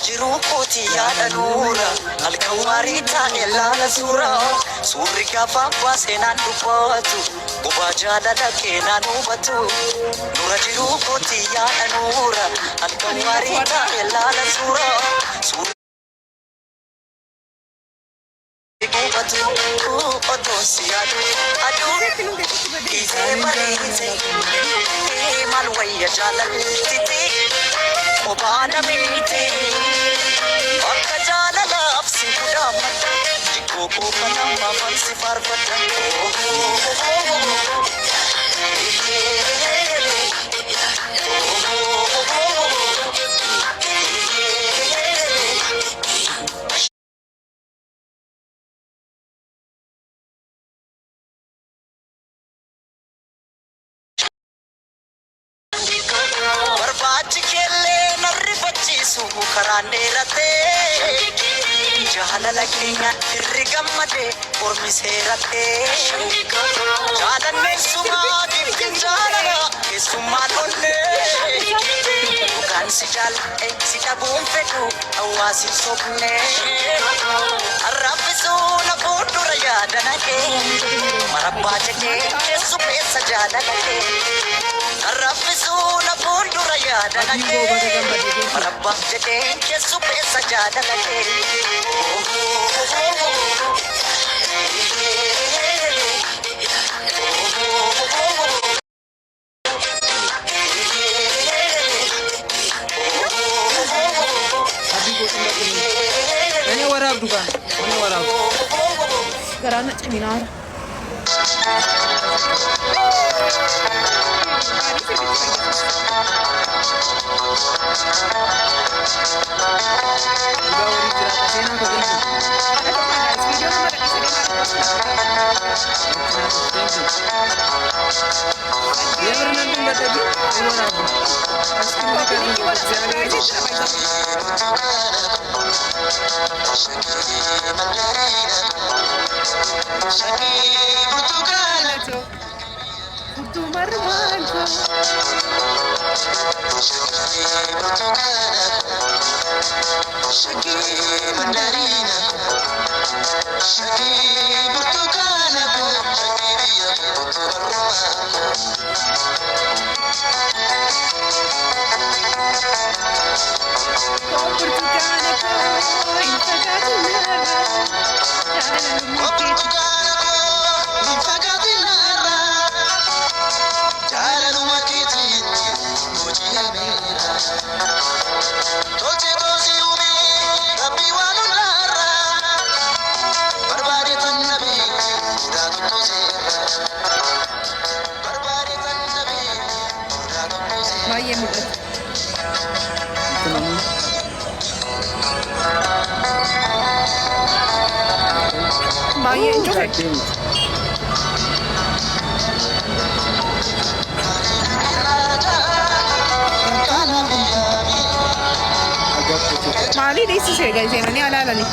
jiru kooti yaada nuura halkan waarii taa'e laala suura suurri gaafa baaseenaan dubbatu gubaa jaalala keenaan hubatu nura jiru kooti yaada nuura halkan waarii taa'e laala suura malwaya jaalaltiti obaana beekte akka jaalalaaf si guddaamata jikkoo kooka nama falsi faarfata karane rate jahalala kenya irrigammade ormise rate jalanne suma giftin jalala kesuma lolle kan sijal sitabun fetu awasi sopne arrafisu na bodura yadanake marabba jake kesupe sajalala ke arrafisu na bodura yadanake marabba jake kesupe sajalala ke Ini warab bukan? Ini warab. Sekarang nak seminar. Dia berenang enggak tadi? Ini warab. Mali deh sih guys, yang ini ala nih.